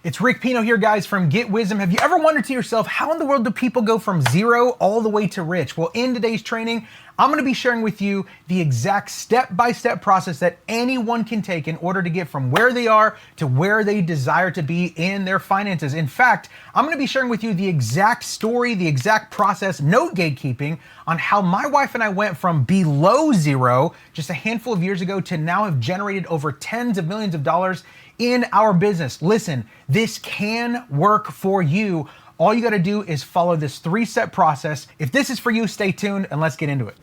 It's Rick Pino here, guys, from 𝐑𝐢𝐜𝐤. Have you ever wondered to yourself, how in the world do people go from zero all the way to rich? Well, in today's training, I'm gonna be sharing with you the exact step-by-step process that anyone can take in order to get from where they are to where they desire to be in their finances. In fact, I'm gonna be sharing with you the exact story, the exact process, no gatekeeping, on how my wife and I went from below zero just a handful of years ago to now have generated over tens of millions of dollars in our business. Listen, this can work for you. All you gotta do is follow this 3-step process. If this is for you, stay tuned and let's get into it.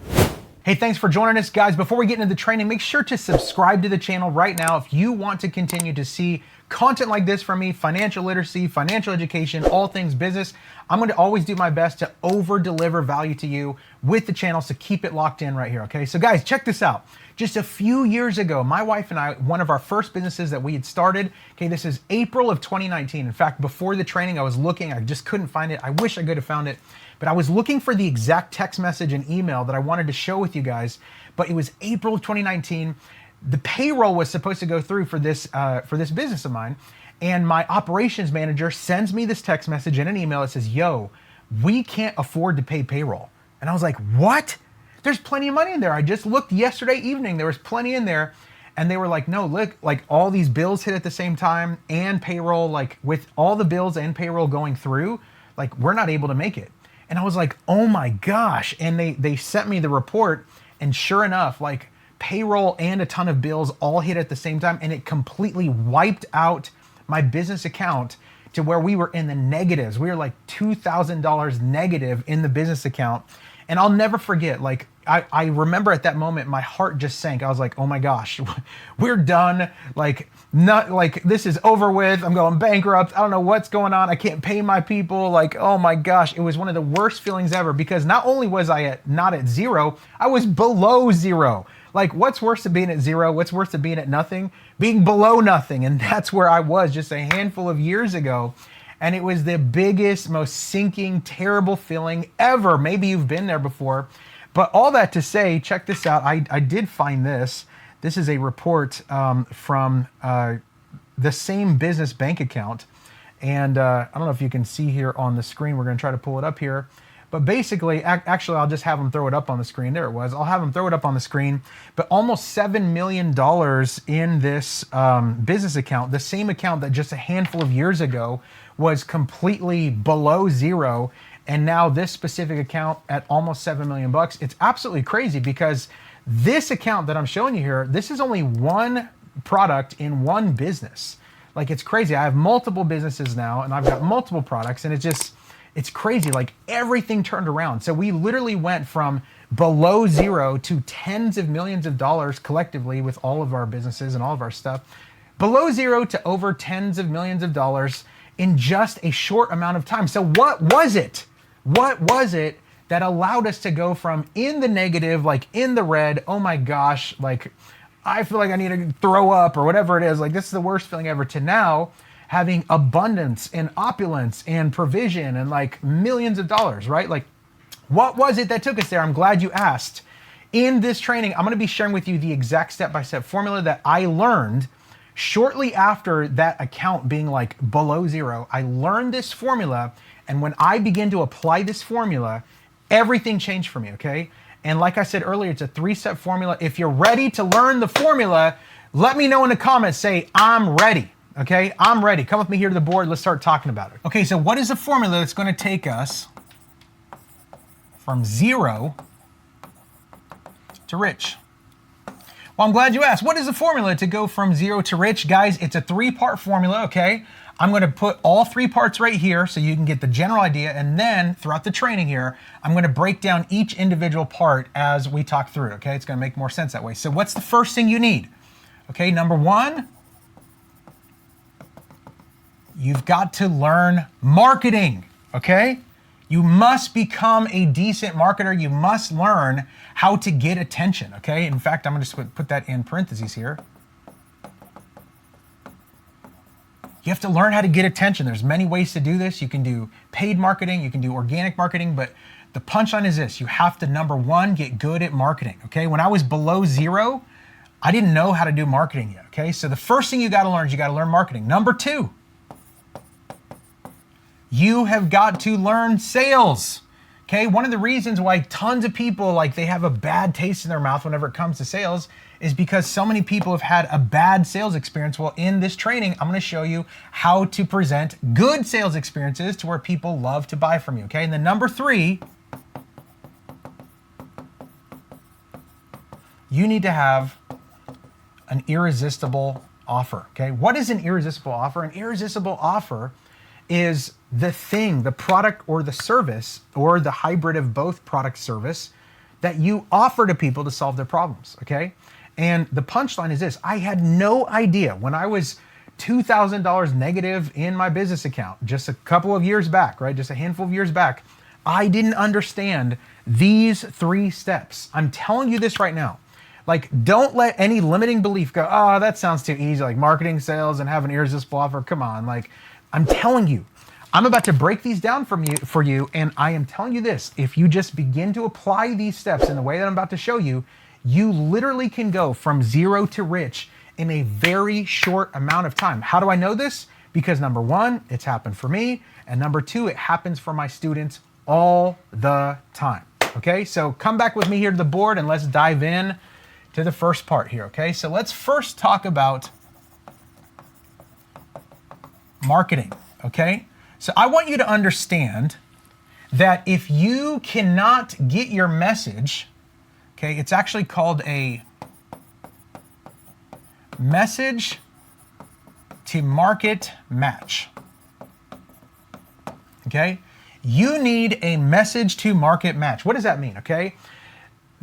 Hey, thanks for joining us, guys. Before we get into the training, make sure to subscribe to the channel right now if you want to continue to see content like this from me, financial literacy, financial education, all things business. I'm going to always do my best to over-deliver value to you with the channel, so keep it locked in right here, okay? So guys, check this out. Just a few years ago, my wife and I, one of our first businesses that we had started, okay, this is April of 2019. In fact, before the training, I was looking, I just couldn't find it. I wish I could have found it, but I was looking for the exact text message and email that I wanted to show with you guys, but it was April of 2019. The payroll was supposed to go through for this business of mine, and my operations manager sends me this text message and an email that says, "Yo, we can't afford to pay payroll." And I was like, "What? There's plenty of money in there. I just looked yesterday evening. There was plenty in there." And they were like, "No, look, like all these bills hit at the same time and payroll, like with all the bills and payroll going through, like we're not able to make it." And I was like, "Oh my gosh." And they sent me the report, and sure enough, like payroll and a ton of bills all hit at the same time, and it completely wiped out my business account to where we were in the negatives. We were like $2,000 negative in the business account. And I'll never forget, like, I remember at that moment, my heart just sank. I was like, oh my gosh, we're done. Like, not like this is over with. I'm going bankrupt. I don't know what's going on. I can't pay my people. Like, oh my gosh, it was one of the worst feelings ever, because not only was I not at zero, I was below zero. Like, what's worse than being at zero? What's worse than being at nothing? Being below nothing. And that's where I was just a handful of years ago. And it was the biggest, most sinking, terrible feeling ever. Maybe you've been there before. But all that to say, check this out. I did find this. This is a report from the same business bank account. And I don't know if you can see here on the screen. We're going to try to pull it up here. But basically, actually, I'll just have them throw it up on the screen. There it was. I'll have them throw it up on the screen. But almost $7 million in this business account, the same account that just a handful of years ago was completely below zero. And now this specific account at almost $7 million bucks. It's absolutely crazy, because this account that I'm showing you here, this is only one product in one business. Like, it's crazy. I have multiple businesses now, and I've got multiple products, and it's crazy. Like, everything turned around. So we literally went from below zero to tens of millions of dollars collectively with all of our businesses and all of our stuff. Below zero to over tens of millions of dollars in just a short amount of time. So what was it? What was it that allowed us to go from in the negative, like in the red, oh my gosh, like I feel like I need to throw up or whatever it is, like this is the worst feeling ever, to now having abundance and opulence and provision and like millions of dollars, right? Like, what was it that took us there? I'm glad you asked. In this training, I'm going to be sharing with you the exact step-by-step formula that I learned shortly after that account being like below zero. I learned this formula, and when I began to apply this formula, everything changed for me, okay? And like I said earlier, it's a 3-step formula. If you're ready to learn the formula, let me know in the comments. Say, I'm ready. Okay, I'm ready. Come with me here to the board. Let's start talking about it. Okay, so what is the formula that's going to take us from zero to rich? Well, I'm glad you asked. What is the formula to go from zero to rich? Guys, it's a 3-part formula, okay? I'm going to put all 3 parts right here so you can get the general idea. And then throughout the training here, I'm going to break down each individual part as we talk through it, okay? It's going to make more sense that way. So what's the first thing you need? Okay, number 1, you've got to learn marketing, okay? You must become a decent marketer. You must learn how to get attention, okay? In fact, I'm gonna just put that in parentheses here. You have to learn how to get attention. There's many ways to do this. You can do paid marketing, you can do organic marketing, but the punchline is this: you have to, number 1, get good at marketing, okay? When I was below zero, I didn't know how to do marketing yet, okay? So the first thing you gotta learn is you gotta learn marketing. Number 2, You have got to learn sales. Okay, one of the reasons why tons of people, like, they have a bad taste in their mouth whenever it comes to sales is because so many people have had a bad sales experience. Well, in this training, I'm gonna show you how to present good sales experiences to where people love to buy from you, okay? And then number 3, you need to have an irresistible offer, okay? What is an irresistible offer? An irresistible offer is the thing, the product or the service, or the hybrid of both product service that you offer to people to solve their problems, okay? And the punchline is this: I had no idea when I was $2,000 negative in my business account just a couple of years back, right? Just a handful of years back. I didn't understand these 3 steps. I'm telling you this right now. Like, don't let any limiting belief go, oh, that sounds too easy, like marketing, sales, and have an irresistible offer. Come on, like, I'm telling you, I'm about to break these down for you, and I am telling you this: if you just begin to apply these steps in the way that I'm about to show you, you literally can go from 0 to rich in a very short amount of time. How do I know this? Because number 1, it's happened for me, and number 2, it happens for my students all the time. Okay, so come back with me here to the board and let's dive in to the first part here, okay? So let's first talk about marketing, okay? So I want you to understand that if you cannot get your message, okay, it's actually called a message to market match, okay? You need a message to market match. What does that mean, okay?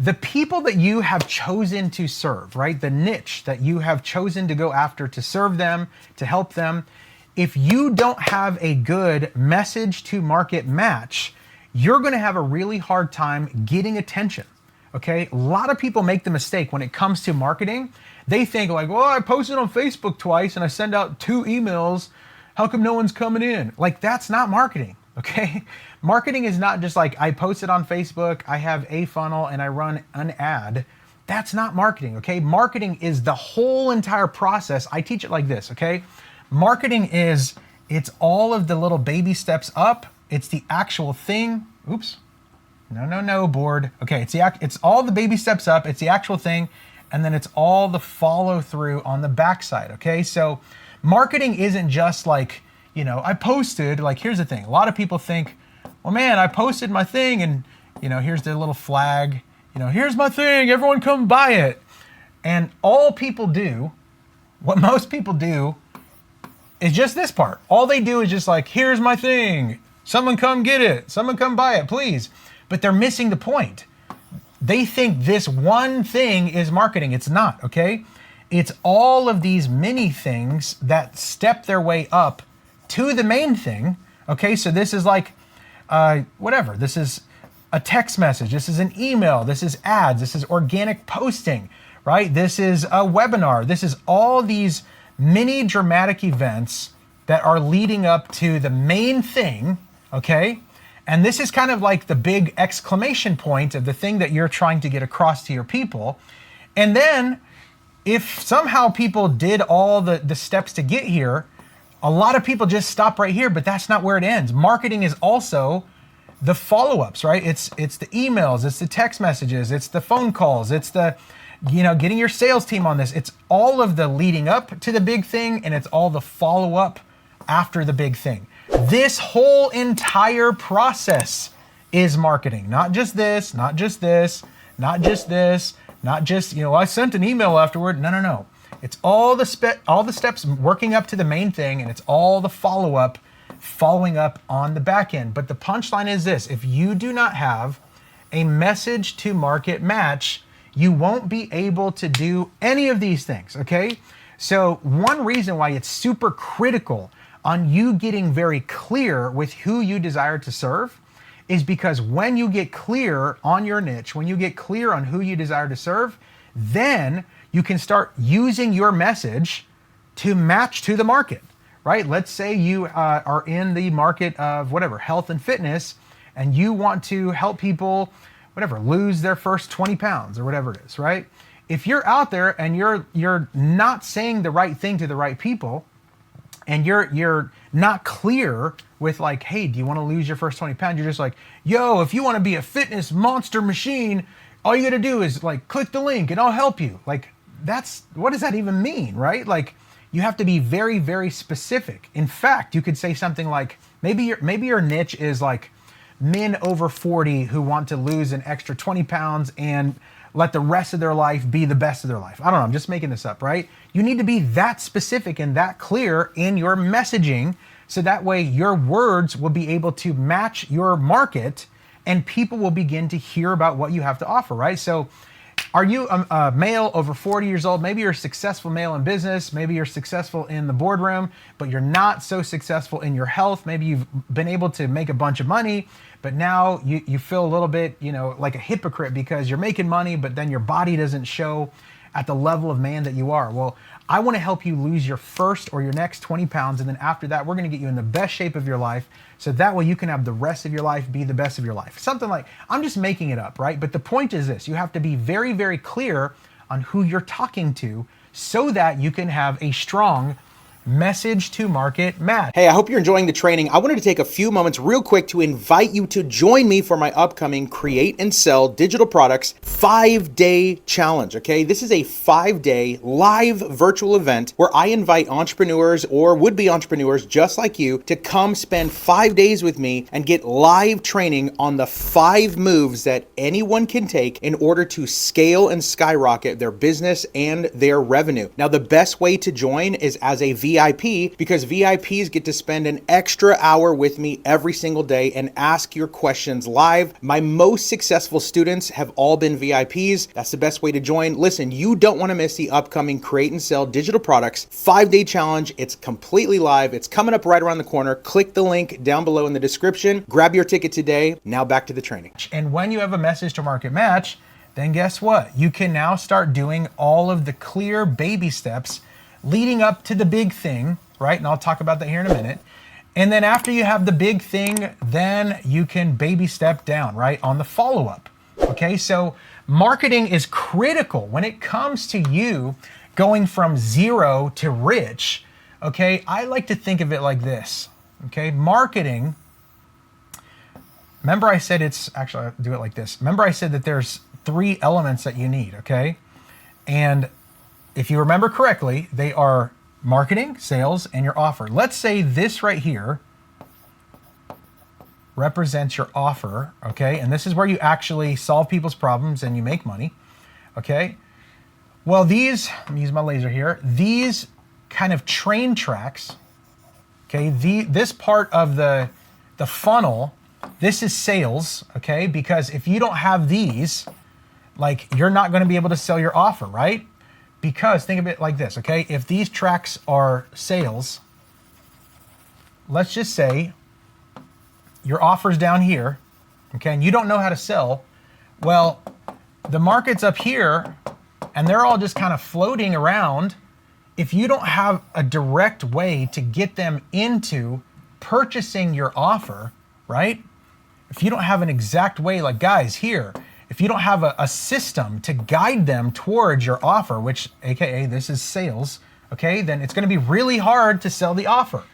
The people that you have chosen to serve, right? The niche that you have chosen to go after to serve them, to help them. If you don't have a good message to market match, you're gonna have a really hard time getting attention, okay? A lot of people make the mistake when it comes to marketing. They think like, well, I posted on Facebook twice and I send out 2 emails. How come no one's coming in? Like, that's not marketing, okay? Marketing is not just like, I posted on Facebook, I have a funnel and I run an ad. That's not marketing, okay? Marketing is the whole entire process. I teach it like this, okay? Marketing is, it's all of the little baby steps up. It's the actual thing. Oops. No, board. Okay, it's all the baby steps up. It's the actual thing. And then it's all the follow through on the backside, okay? So marketing isn't just like, you know, I posted, like, here's the thing. A lot of people think, well, man, I posted my thing and, you know, here's their little flag, you know, here's my thing, everyone come buy it. And all people do, what most people do, is just this part. All they do is just like, here's my thing, someone come get it, someone come buy it, please. But they're missing the point. They think this one thing is marketing. It's not, okay? It's all of these mini things that step their way up to the main thing, okay? So this is like, whatever. This is a text message. This is an email. This is ads. This is organic posting, right? This is a webinar. This is all these mini dramatic events that are leading up to the main thing, okay? And this is kind of like the big exclamation point of the thing that you're trying to get across to your people. And then if somehow people did all the steps to get here, a lot of people just stop right here, but that's not where it ends. Marketing is also the follow-ups, right? It's the emails, it's the text messages, it's the phone calls, it's the, you know, getting your sales team on this. It's all of the leading up to the big thing, and it's all the follow-up after the big thing. This whole entire process is marketing. Not just this, not just this, not just this, not just, you know, I sent an email afterward. No. It's all the steps working up to the main thing, and it's all the follow-up, following up on the back end. But the punchline is this: if you do not have a message to market match, you won't be able to do any of these things, okay? So one reason why it's super critical on you getting very clear with who you desire to serve is because when you get clear on your niche, when you get clear on who you desire to serve, then you can start using your message to match to the market, right? Let's say you are in the market of whatever, health and fitness, and you want to help people, whatever, lose their first 20 pounds or whatever it is, right? If you're out there and you're not saying the right thing to the right people, and you're not clear with like, hey, do you want to lose your first 20 pounds? You're just like, yo, if you want to be a fitness monster machine, all you got to do is like click the link and I'll help you. Like, what does that even mean, right? Like, you have to be very, very specific. In fact, you could say something like, maybe your niche is like men over 40 who want to lose an extra 20 pounds and let the rest of their life be the best of their life. I don't know, I'm just making this up, right? You need to be that specific and that clear in your messaging, so that way your words will be able to match your market and people will begin to hear about what you have to offer, right? So are you a male over 40 years old? Maybe you're a successful male in business. Maybe you're successful in the boardroom, but you're not so successful in your health. Maybe you've been able to make a bunch of money, but now you feel a little bit, like a hypocrite because you're making money, but then your body doesn't show at the level of man that you are. Well, I want to help you lose your first or your next 20 pounds. And then after that, we're going to get you in the best shape of your life. So that way you can have the rest of your life be the best of your life. Something like, I'm just making it up, right? But the point is this: you have to be very, very clear on who you're talking to so that you can have a strong message to market match. Hey, I hope you're enjoying the training. I wanted to take a few moments real quick to invite you to join me for my upcoming Create and Sell Digital Products 5-day challenge, okay? This is a 5-day live virtual event where I invite entrepreneurs or would-be entrepreneurs just like you to come spend 5 days with me and get live training on the 5 moves that anyone can take in order to scale and skyrocket their business and their revenue. Now, the best way to join is as a VIP, because VIPs get to spend an extra hour with me every single day and ask your questions live. My most successful students have all been VIPs. That's the best way to join. Listen, you don't want to miss the upcoming Create and Sell Digital Products 5-day challenge. It's completely live. It's coming up right around the corner. Click the link down below in the description. Grab your ticket today. Now back to the training. And when you have a message to market match, then guess what? You can now start doing all of the clear baby steps leading up to the big thing, right? And I'll talk about that here in a minute. And then after you have the big thing, then you can baby step down, right? On the follow-up, okay? So marketing is critical when it comes to you going from zero to rich, okay? I like to think of it like this, okay? Marketing, remember I said I'll do it like this. Remember I said that there's 3 elements that you need, okay? And if you remember correctly, they are marketing, sales, and your offer. Let's say this right here represents your offer, okay? And this is where you actually solve people's problems and you make money, okay? Well, let me use my laser here. These kind of train tracks, okay? This part of the funnel, this is sales, okay? Because if you don't have these, like, you're not going to be able to sell your offer, right? Because think of it like this, okay? If these tracks are sales, let's just say your offer's down here, okay, and you don't know how to sell. Well, the market's up here and they're all just kind of floating around. If you don't have a direct way to get them into purchasing your offer, right? If you don't have an exact way, like guys here, if you don't have a system to guide them towards your offer, which AKA this is sales, okay, then it's gonna be really hard to sell the offer.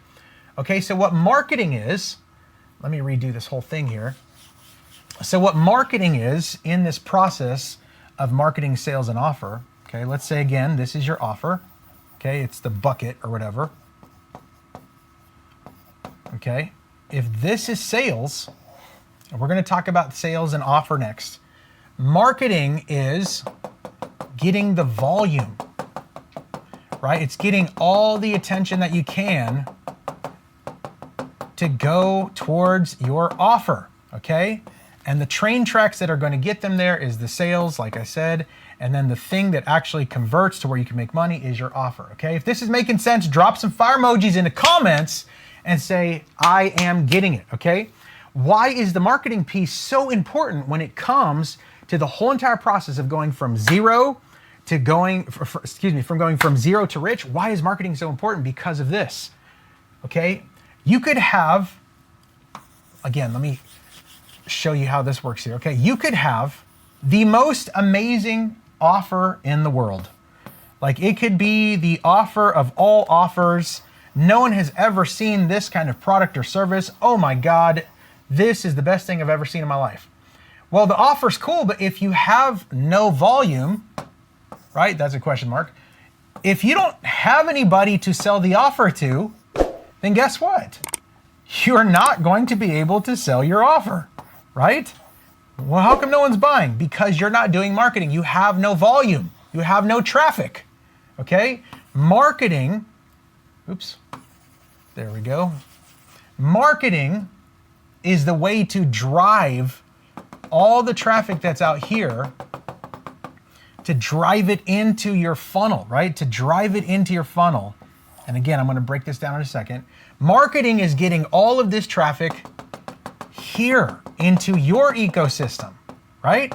Okay, so what marketing is, let me redo this whole thing here. So what marketing is in this process of marketing, sales, and offer, okay, let's say again, this is your offer, okay, it's the bucket or whatever. Okay, if this is sales, and we're gonna talk about sales and offer next. Marketing is getting the volume, right? It's getting all the attention that you can to go towards your offer, okay? And the train tracks that are going to get them there is the sales, like I said, and then the thing that actually converts to where you can make money is your offer, okay? If this is making sense, drop some fire emojis in the comments and say, I am getting it, okay? Why is the marketing piece so important when it comes to the whole entire process of going from zero to from going from zero to rich? Why is marketing so important? Because of this, okay? You could have, again, let me show you how this works here, okay? You could have the most amazing offer in the world. Like, it could be the offer of all offers No one has ever seen this kind of product or service. Oh my God, this is the best thing I've ever seen in my life. Well, the offer's cool, but if you have no volume, right? That's a question mark. If you don't have anybody to sell the offer to, then guess what? You're not going to be able to sell your offer, right? Well, how come no one's buying? Because you're not doing marketing. You have no volume. You have no traffic, okay? Marketing, oops, there we go. Marketing is the way to drive all the traffic that's out here, to drive it into your funnel, right? To drive it into your funnel. And again, I'm gonna break this down in a second. Marketing is getting all of this traffic here into your ecosystem, right?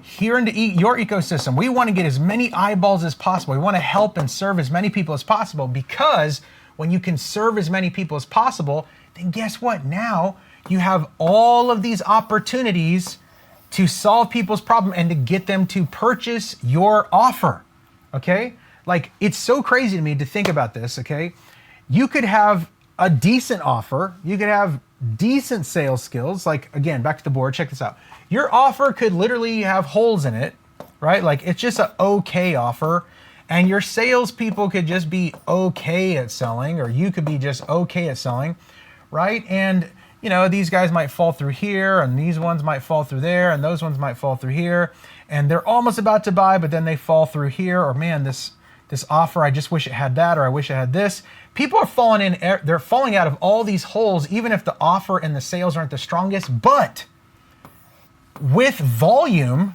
Here into your ecosystem. We wanna get as many eyeballs as possible. We wanna help and serve as many people as possible, because when you can serve as many people as possible, then guess what? Now you have all of these opportunities to solve people's problem and to get them to purchase your offer, okay? Like, it's so crazy to me to think about this, okay? You could have a decent offer, you could have decent sales skills, like, again, back to the board, check this out. Your offer could literally have holes in it, right? Like, it's just an okay offer, and your salespeople could just be okay at selling, or you could be just okay at selling, right? And you know, these guys might fall through here, and these ones might fall through there, and those ones might fall through here, and they're almost about to buy, but then they fall through here, or man, this offer, I just wish it had that, or I wish it had this. People are falling in, they're falling out of all these holes, even if the offer and the sales aren't the strongest. But with volume,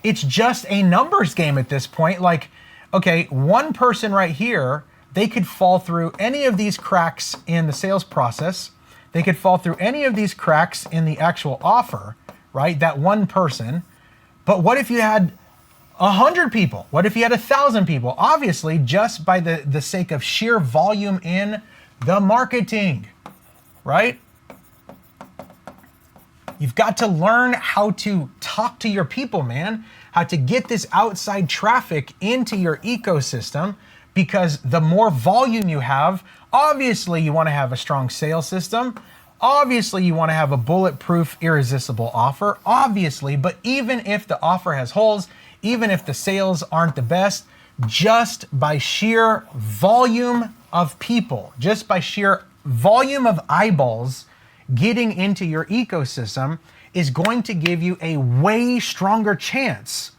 it's just a numbers game at this point. Like, okay, one person right here, they could fall through any of these cracks in the sales process. They could fall through any of these cracks in the actual offer, right? That one person. But what if you had 100 people? What if you had 1,000 people? Obviously, just by the sake of sheer volume in the marketing, right? You've got to learn how to talk to your people, man. How to get this outside traffic into your ecosystem, because the more volume you have, obviously you want to have a strong sales system. Obviously you want to have a bulletproof, irresistible offer, obviously. But even if the offer has holes, even if the sales aren't the best, just by sheer volume of people, just by sheer volume of eyeballs getting into your ecosystem is going to give you a way stronger chance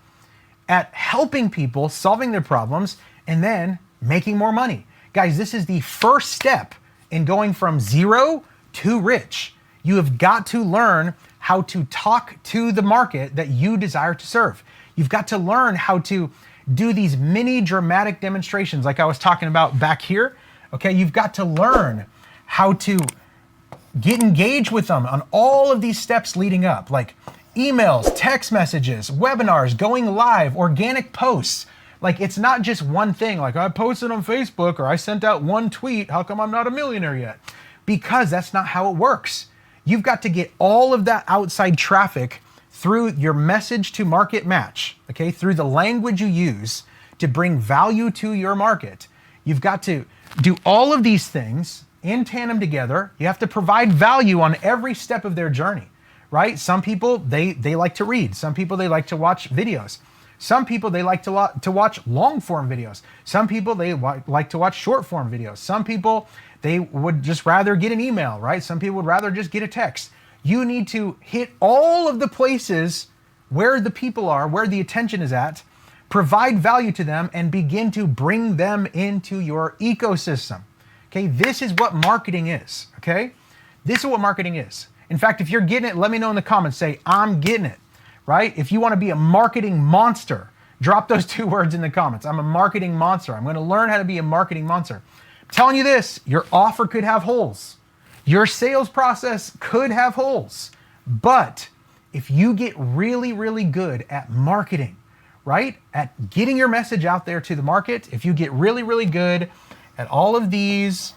at helping people, solving their problems, and then making more money. Guys, this is the first step in going from zero to rich. You have got to learn how to talk to the market that you desire to serve. You've got to learn how to do these mini dramatic demonstrations like I was talking about back here. Okay, you've got to learn how to get engaged with them on all of these steps leading up, like emails, text messages, webinars, going live, organic posts. Like, it's not just one thing, like I posted on Facebook or I sent out one tweet, how come I'm not a millionaire yet? Because that's not how it works. You've got to get all of that outside traffic through your message to market match, okay? Through the language you use to bring value to your market. You've got to do all of these things in tandem together. You have to provide value on every step of their journey, right? Some people, they like to read. Some people, they like to watch videos. Some people, they like to watch long form videos. Some people, they like to watch short form videos. Some people, they would just rather get an email, right? Some people would rather just get a text. You need to hit all of the places where the people are, where the attention is at, provide value to them, and begin to bring them into your ecosystem. Okay, this is what marketing is, okay? This is what marketing is. In fact, if you're getting it, let me know in the comments, say, I'm getting it, right? If you want to be a marketing monster, drop those two words in the comments. I'm a marketing monster. I'm going to learn how to be a marketing monster. I'm telling you this, your offer could have holes. Your sales process could have holes. But if you get really, really good at marketing, right? At getting your message out there to the market, if you get really, really good at all of these,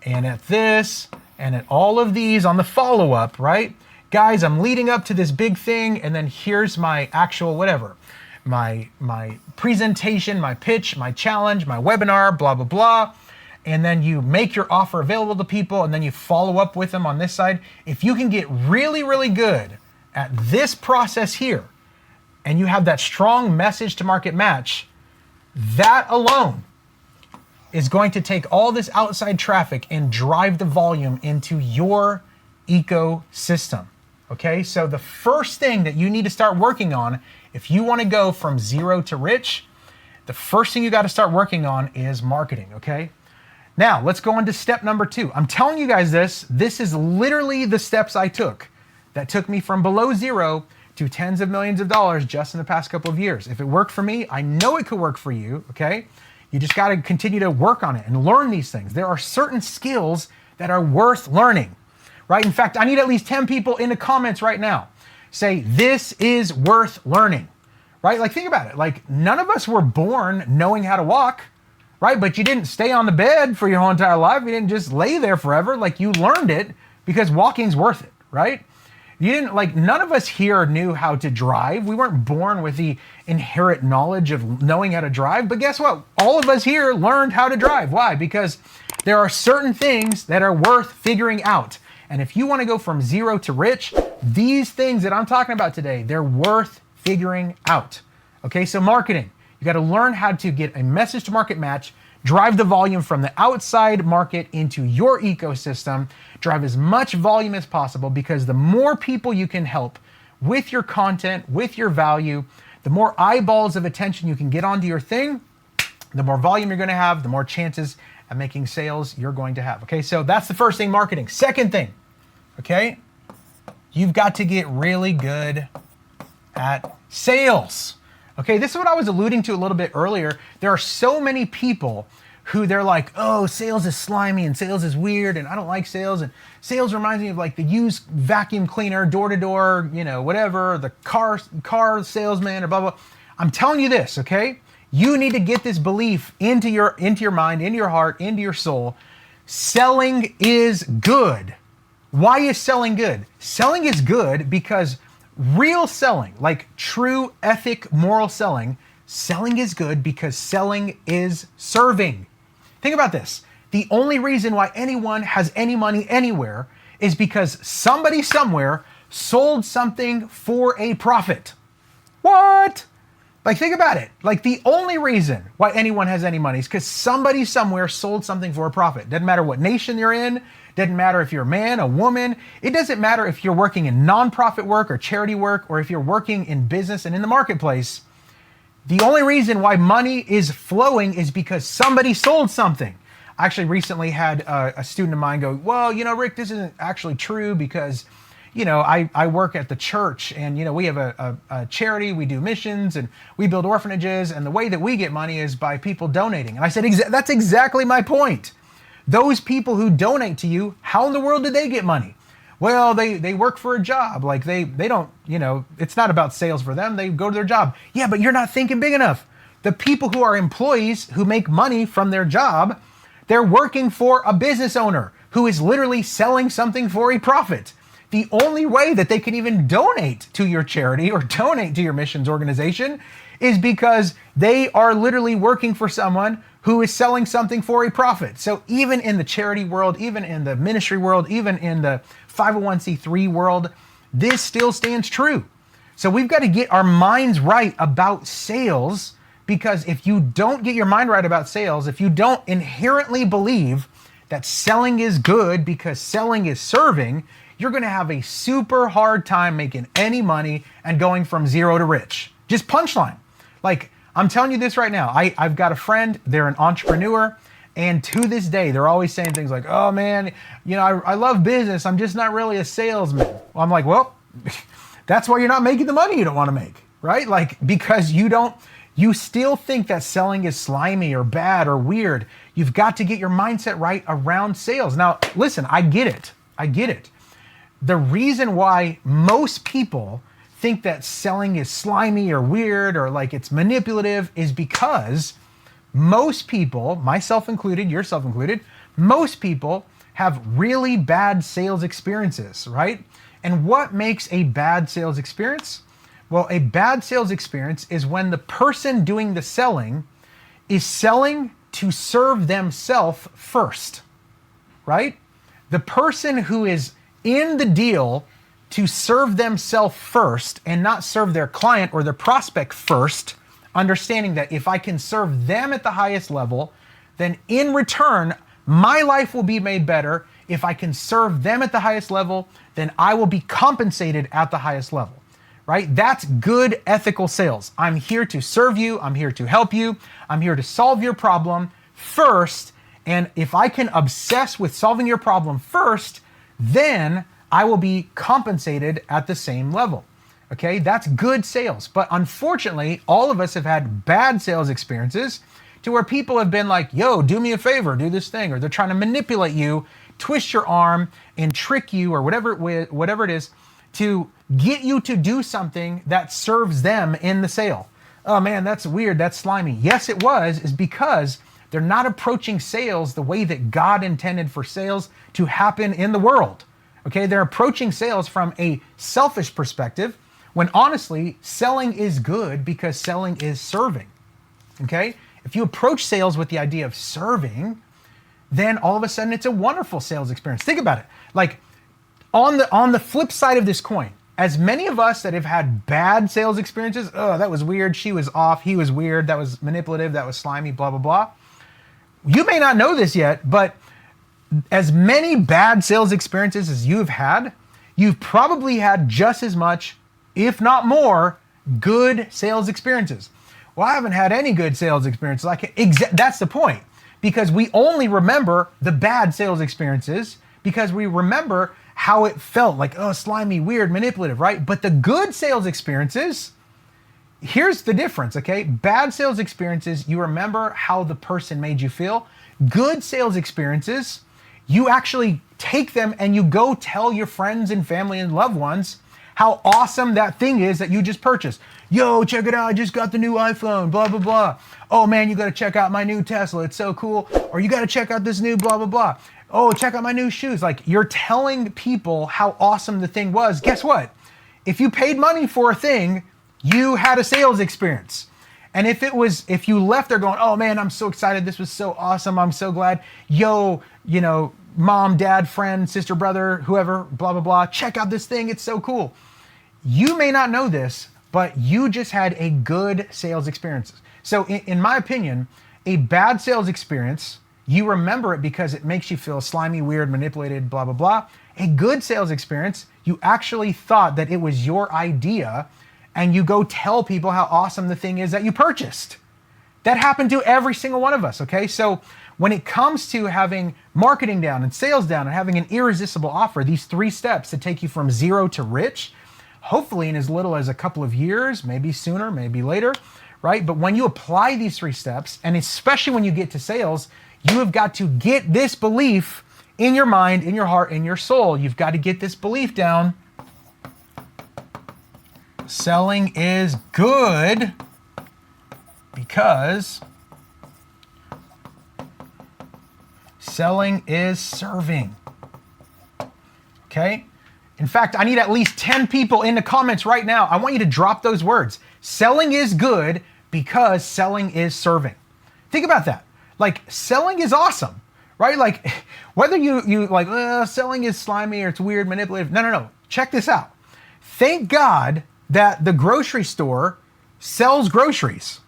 and at this, and at all of these on the follow-up, right? Guys, I'm leading up to this big thing, and then here's my actual whatever. My presentation, my pitch, my challenge, my webinar, blah, blah, blah. and then you make your offer available to people, and then you follow up with them on this side. If you can get really, really good at this process here, and you have that strong message to market match, that alone is going to take all this outside traffic and drive the volume into your ecosystem. Okay, so the first thing that you need to start working on if you want to go from zero to rich, the first thing you got to start working on is marketing, okay? Now, let's go on to step number 2. I'm telling you guys this is literally the steps I took that took me from below zero to tens of millions of dollars just in the past couple of years. If it worked for me, I know it could work for you, okay? You just got to continue to work on it and learn these things. There are certain skills that are worth learning, right? In fact, I need at least 10 people in the comments right now. Say, this is worth learning, right? Like, think about it. Like, none of us were born knowing how to walk, right? But you didn't stay on the bed for your whole entire life. You didn't just lay there forever. Like, you learned it because walking's worth it, right? You didn't, like, none of us here knew how to drive. We weren't born with the inherent knowledge of knowing how to drive. But guess what? All of us here learned how to drive. Why? Because there are certain things that are worth figuring out. And if you want to go from zero to rich, these things that I'm talking about today, they're worth figuring out. Okay, so marketing. You got to learn how to get a message to market match, drive the volume from the outside market into your ecosystem, drive as much volume as possible, because the more people you can help with your content, with your value, the more eyeballs of attention you can get onto your thing, the more volume you're going to have, the more chances at making sales you're going to have. Okay, so that's the first thing, marketing. Second thing, okay, you've got to get really good at sales. Okay, this is what I was alluding to a little bit earlier. There are so many people who they're like, oh, sales is slimy and sales is weird and I don't like sales. And sales reminds me of like the used vacuum cleaner, door to door, you know, whatever, the car salesman or blah, blah. I'm telling you this, okay? You need to get this belief into your mind, into your heart, into your soul. Selling is good. Why is selling good? Selling is good because real selling, like true ethic, moral selling, selling is good because selling is serving. Think about this. The only reason why anyone has any money anywhere is because somebody somewhere sold something for a profit. What? Like, think about it. Like, the only reason why anyone has any money is because somebody somewhere sold something for a profit. Doesn't matter what nation you're in. Doesn't matter if you're a man, a woman. It doesn't matter if you're working in nonprofit work or charity work, or if you're working in business and in the marketplace. The only reason why money is flowing is because somebody sold something. I actually recently had a student of mine go, well, you know, Rick, this isn't actually true because, you know, I work at the church and, you know, we have a charity, we do missions and we build orphanages, and the way that we get money is by people donating. And I said, that's exactly my point. Those people who donate to you, how in the world do they get money? Well, they work for a job. Like they don't, you know, it's not about sales for them. They go to their job. Yeah, but you're not thinking big enough. The people who are employees who make money from their job, they're working for a business owner who is literally selling something for a profit. The only way that they can even donate to your charity or donate to your missions organization is because they are literally working for someone who is selling something for a profit. So even in the charity world, even in the ministry world, even in the 501c3 world, this still stands true. So we've got to get our minds right about sales, because if you don't get your mind right about sales, if you don't inherently believe that selling is good because selling is serving, you're going to have a super hard time making any money and going from zero to rich. Just punchline. Like, I'm telling you this right now. I've got a friend, they're an entrepreneur, and to this day, they're always saying things like, oh man, you know, I love business, I'm just not really a salesman. Well, I'm like, well, that's why you're not making the money you don't want to make, right? Like, because you still think that selling is slimy or bad or weird. You've got to get your mindset right around sales. Now, listen, I get it. The reason why most people think that selling is slimy or weird or like it's manipulative is because most people, myself included, yourself included, most people have really bad sales experiences, right? And what makes a bad sales experience? Well, a bad sales experience is when the person doing the selling is selling to serve themselves first, right? The person who is in the deal to serve themselves first and not serve their client or their prospect first, understanding that if I can serve them at the highest level, then in return, my life will be made better. If I can serve them at the highest level, then I will be compensated at the highest level, right? That's good ethical sales. I'm here to serve you. I'm here to help you. I'm here to solve your problem first. And if I can obsess with solving your problem first, then I will be compensated at the same level. Okay, that's good sales. But unfortunately, all of us have had bad sales experiences to where people have been like, yo, do me a favor, do this thing, or they're trying to manipulate you, twist your arm and trick you or whatever it is to get you to do something that serves them in the sale. Oh man, that's weird, that's slimy. Yes, it is because they're not approaching sales the way that God intended for sales to happen in the world. Okay, they're approaching sales from a selfish perspective when honestly, selling is good because selling is serving. Okay, if you approach sales with the idea of serving, then all of a sudden it's a wonderful sales experience. Think about it. Like on the flip side of this coin, as many of us that have had bad sales experiences, oh, that was weird, she was off, he was weird, that was manipulative, that was slimy, blah, blah, blah. You may not know this yet, but as many bad sales experiences as you've had, you've probably had just as much, if not more, good sales experiences. Well, I haven't had any good sales experiences. That's the point. Because we only remember the bad sales experiences because we remember how it felt like, oh, slimy, weird, manipulative, right? But the good sales experiences, here's the difference, okay? Bad sales experiences, you remember how the person made you feel. Good sales experiences, you actually take them and you go tell your friends and family and loved ones how awesome that thing is that you just purchased. Yo, check it out, I just got the new iPhone, blah, blah, blah. Oh man, you gotta check out my new Tesla, it's so cool. Or you gotta check out this new blah, blah, blah. Oh, check out my new shoes. Like you're telling people how awesome the thing was. Guess what? If you paid money for a thing, you had a sales experience. And if you left there going, oh man, I'm so excited, this was so awesome, I'm so glad. Yo, mom, dad, friend, sister, brother, whoever, blah, blah, blah, check out this thing, it's so cool. You may not know this, but you just had a good sales experience. So in my opinion, a bad sales experience, you remember it because it makes you feel slimy, weird, manipulated, blah, blah, blah. A good sales experience, you actually thought that it was your idea and you go tell people how awesome the thing is that you purchased. That happened to every single one of us, okay? So when it comes to having marketing down and sales down and having an irresistible offer, these 3 steps to take you from zero to rich, hopefully in as little as a couple of years, maybe sooner, maybe later, right? But when you apply these 3 steps, and especially when you get to sales, you have got to get this belief in your mind, in your heart, in your soul. You've got to get this belief down. Selling is good because selling is serving. Okay? In fact, I need at least 10 people in the comments right now. I want you to drop those words. Selling is good because selling is serving. Think about that. Like, selling is awesome, right? Like, whether you like, selling is slimy or it's weird, manipulative. No. Check this out. Thank God that the grocery store sells groceries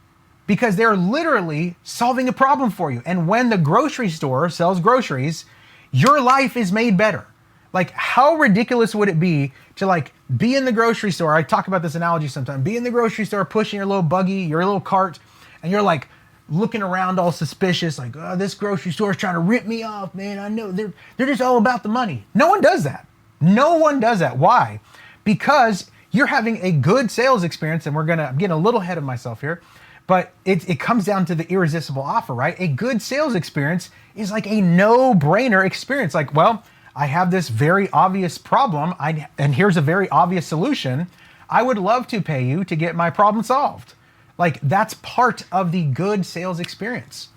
because they're literally solving a problem for you. And when the grocery store sells groceries, your life is made better. Like, how ridiculous would it be to be in the grocery store? I talk about this analogy sometimes. Be in the grocery store, pushing your little buggy, your little cart, and you're like looking around all suspicious, like, oh, this grocery store is trying to rip me off, man. I know they're just all about the money. No one does that. No one does that. Why? Because you're having a good sales experience, and I'm getting a little ahead of myself here, but it comes down to the irresistible offer, right? A good sales experience is like a no-brainer experience. Like, well, I have this very obvious problem, and here's a very obvious solution. I would love to pay you to get my problem solved. Like, that's part of the good sales experience,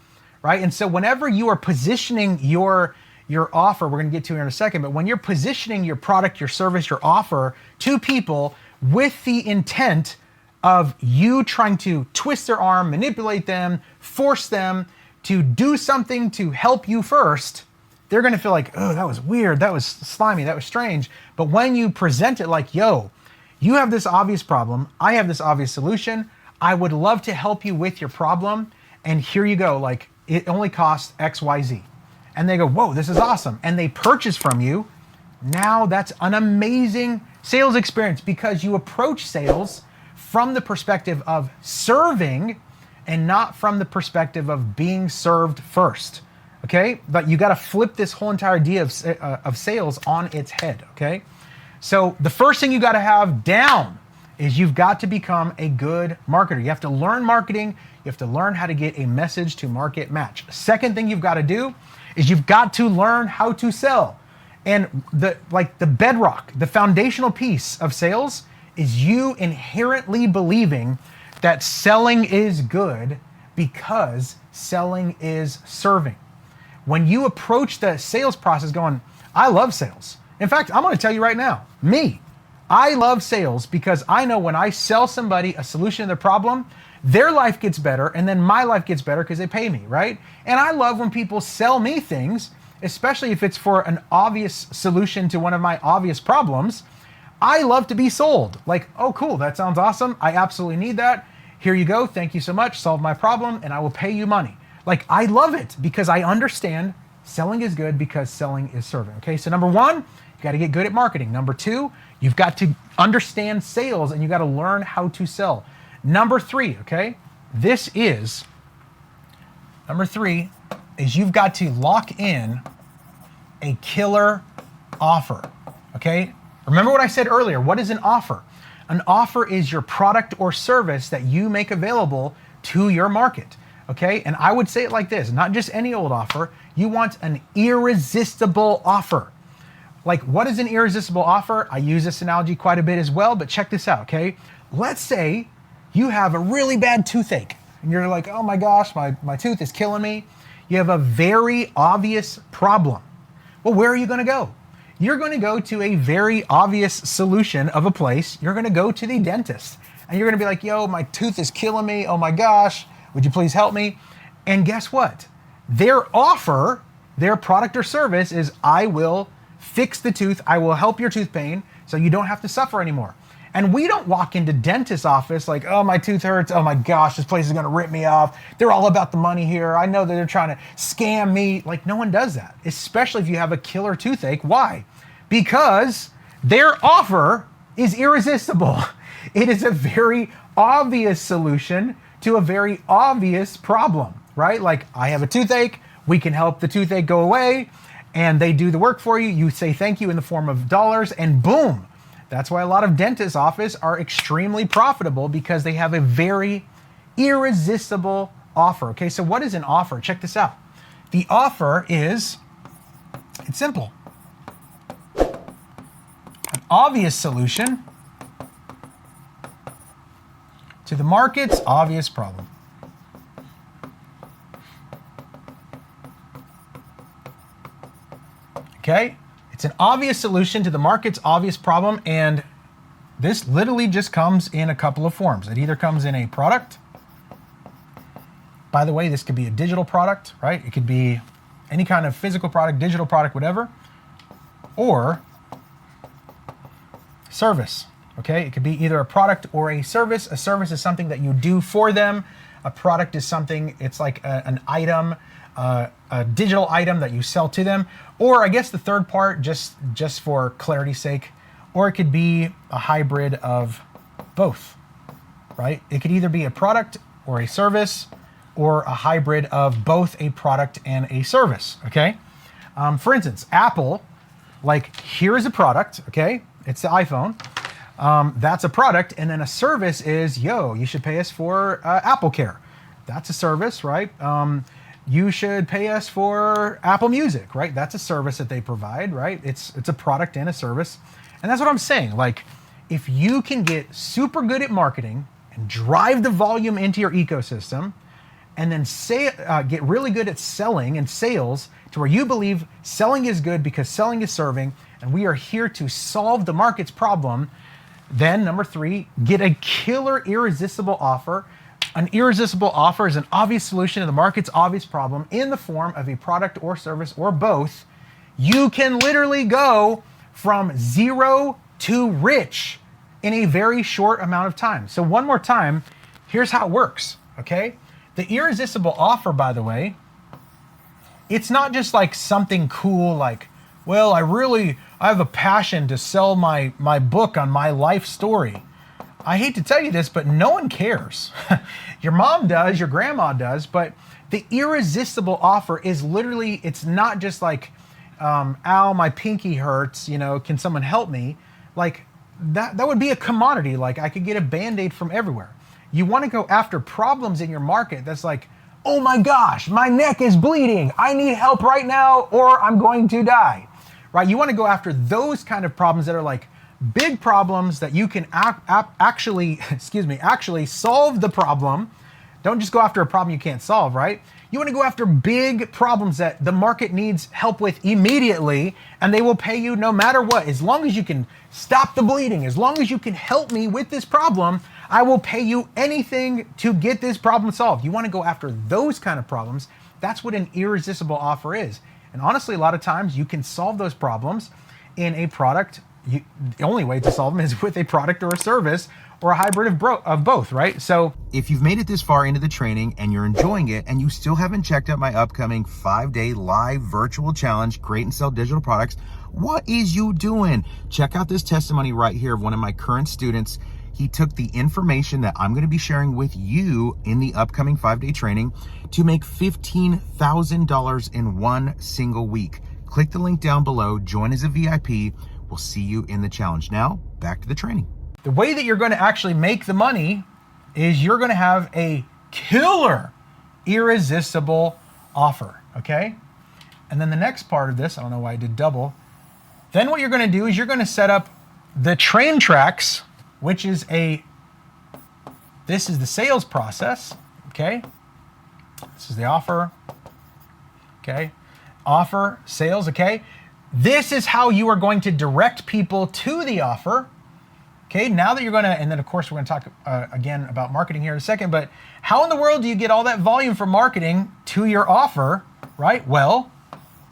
right? And so whenever you are positioning your offer, we're gonna get to it in a second, but when you're positioning your product, your service, your offer to people with the intent of you trying to twist their arm, manipulate them, force them to do something to help you first, they're gonna feel like, oh, that was weird, that was slimy, that was strange. But when you present it like, yo, you have this obvious problem, I have this obvious solution, I would love to help you with your problem, and here you go, like, it only costs X, Y, Z. And they go, whoa, this is awesome. And they purchase from you. Now that's an amazing sales experience because you approach sales from the perspective of serving and not from the perspective of being served first, okay? But you gotta flip this whole entire idea of sales on its head, okay? So the first thing you gotta have down is you've got to become a good marketer. You have to learn marketing. You have to learn how to get a message to market match. Second thing you've gotta do is you've got to learn how to sell. And the bedrock, the foundational piece of sales is you inherently believing that selling is good because selling is serving. When you approach the sales process going, I love sales. In fact, I'm gonna tell you right now, I love sales because I know when I sell somebody a solution to their problem, their life gets better and then my life gets better because they pay me, right? And I love when people sell me things, especially if it's for an obvious solution to one of my obvious problems. I love to be sold. Like, oh cool, that sounds awesome. I absolutely need that. Here you go, thank you so much, solve my problem and I will pay you money. Like, I love it because I understand selling is good because selling is serving, okay? So number one, you gotta get good at marketing. Number two, you've got to understand sales and you gotta learn how to sell. Number three, okay? Number three is you've got to lock in a killer offer, okay? Remember what I said earlier, what is an offer? An offer is your product or service that you make available to your market, okay? And I would say it like this, not just any old offer, you want an irresistible offer. Like, what is an irresistible offer? I use this analogy quite a bit as well, but check this out, okay? Let's say you have a really bad toothache and you're like, oh my gosh, my tooth is killing me. You have a very obvious problem. Well, where are you gonna go? You're gonna go to a very obvious solution of a place. You're gonna go to the dentist and you're gonna be like, yo, my tooth is killing me. Oh my gosh, would you please help me? And guess what? Their offer, their product or service is, I will fix the tooth. I will help your tooth pain so you don't have to suffer anymore. And we don't walk into dentist's office like, oh, my tooth hurts. Oh my gosh, this place is gonna rip me off. They're all about the money here. I know that they're trying to scam me. Like, no one does that, especially if you have a killer toothache. Why? Because their offer is irresistible. It is a very obvious solution to a very obvious problem, right? Like, I have a toothache. We can help the toothache go away. And they do the work for you. You say thank you in the form of dollars and boom. That's why a lot of dentist offices are extremely profitable because they have a very irresistible offer. Okay, so what is an offer? Check this out. The offer is, it's simple. An obvious solution to the market's obvious problem. Okay? It's an obvious solution to the market's obvious problem, and this literally just comes in a couple of forms. It either comes in a product. By the way, this could be a digital product, right? It could be any kind of physical product, digital product, whatever, or service, okay? It could be either a product or a service. A service is something that you do for them. A product is something, it's like an item, a digital item that you sell to them. Or I guess the third part, just for clarity's sake, or it could be a hybrid of both, right? It could either be a product or a service, or a hybrid of both a product and a service, okay? For instance, Apple, like, here is a product, okay? It's the iPhone. That's a product, and then a service is, yo, you should pay us for Apple Care. That's a service, right? You should pay us for Apple Music, right? That's a service that they provide, right? It's a product and a service. And that's what I'm saying. Like, if you can get super good at marketing and drive the volume into your ecosystem, and then get really good at selling and sales to where you believe selling is good because selling is serving, and we are here to solve the market's problem, then number three, get a killer irresistible offer. An irresistible offer is an obvious solution to the market's obvious problem in the form of a product or service or both. You can literally go from zero to rich in a very short amount of time. So one more time, here's how it works, okay? The irresistible offer, by the way, it's not just like something cool like, well, I have a passion to sell my book on my life story. I hate to tell you this, but no one cares. Your mom does, your grandma does, but the irresistible offer is literally, it's not just like, ow, my pinky hurts, you know, can someone help me? Like that would be a commodity. Like I could get a Band-Aid from everywhere. You want to go after problems in your market that's like, oh my gosh, my neck is bleeding. I need help right now or I'm going to die, right? You want to go after those kind of problems that are like big problems that you can actually solve the problem. Don't just go after a problem you can't solve, right? You want to go after big problems that the market needs help with immediately, and they will pay you no matter what. As long as you can stop the bleeding, as long as you can help me with this problem, I will pay you anything to get this problem solved. You want to go after those kind of problems. That's what an irresistible offer is. And honestly, a lot of times you can solve those problems in a product. The only way to solve them is with a product or a service or a hybrid of both, right? So if you've made it this far into the training and you're enjoying it and you still haven't checked out my upcoming 5-day live virtual challenge, Create and Sell Digital Products, what is you doing? Check out this testimony right here of one of my current students. He took the information that I'm going to be sharing with you in the upcoming 5-day training to make $15,000 in one single week. Click the link down below, join as a VIP. We'll see you in the challenge. Now, back to the training. the way that you're going to actually make the money is you're going to have a killer, irresistible offer, okay? And then the next part of this, I don't know why I did double. Then what you're going to do is you're going to set up the train tracks, which is this is the sales process, okay? This is the offer, okay? Offer, sales, okay? This is how you are going to direct people to the offer, okay? Now that you're going to, and then of course we're going to talk again about marketing here in a second, but how in the world do you get all that volume from marketing to your offer, right? Well,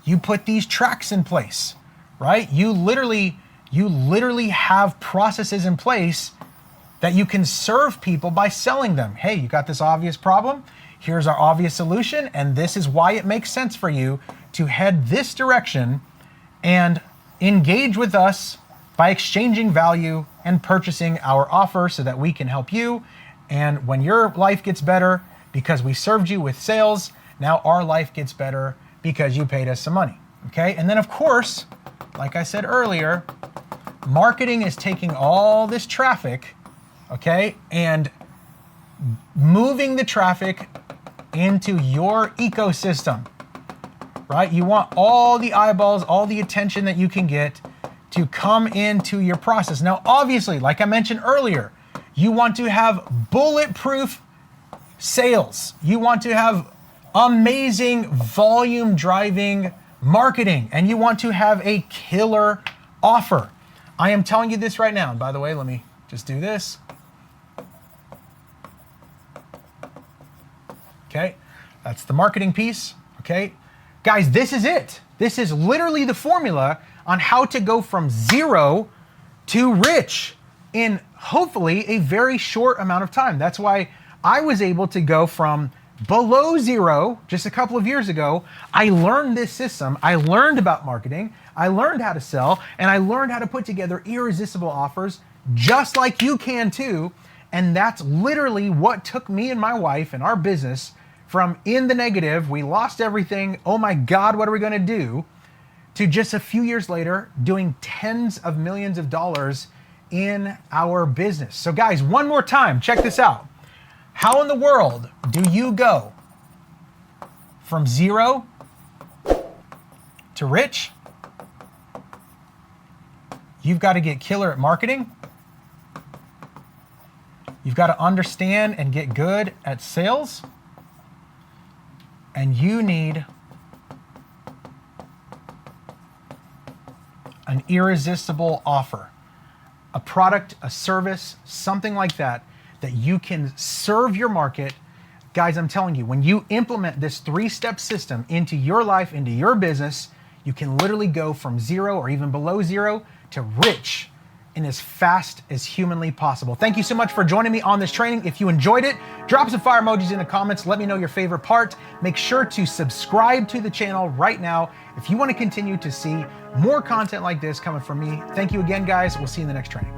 you put these tracks in place, right? You literally have processes in place that you can serve people by selling them. Hey, you got this obvious problem. Here's our obvious solution. And this is why it makes sense for you to head this direction and engage with us by exchanging value and purchasing our offer so that we can help you. And when your life gets better because we served you with sales, now our life gets better because you paid us some money, okay? And then of course, like I said earlier, marketing is taking all this traffic, okay, and moving the traffic into your ecosystem, right? You want all the eyeballs, all the attention that you can get to come into your process. Now, obviously, like I mentioned earlier, you want to have bulletproof sales. You want to have amazing volume driving marketing, and you want to have a killer offer. I am telling you this right now. And by the way, let me just do this. Okay, that's the marketing piece. Okay, guys, this is it. This is literally the formula on how to go from zero to rich in hopefully a very short amount of time. That's why I was able to go from below zero just a couple of years ago. I learned this system. I learned about marketing. I learned how to sell, and I learned how to put together irresistible offers just like you can too. And that's literally what took me and my wife and our business from in the negative, we lost everything, oh my God, what are we gonna do, to just a few years later doing tens of millions of dollars in our business. So guys, one more time, check this out. How in the world do you go from zero to rich? You've got to get killer at marketing. You've got to understand and get good at sales. And you need an irresistible offer, a product, a service, something like that, that you can serve your market. Guys, I'm telling you, when you implement this 3-step system into your life, into your business, you can literally go from 0 or even below 0 to rich in as fast as humanly possible. Thank you so much for joining me on this training. If you enjoyed it, drop some fire emojis in the comments. Let me know your favorite part. Make sure to subscribe to the channel right now if you want to continue to see more content like this coming from me. Thank you again, guys. We'll see you in the next training.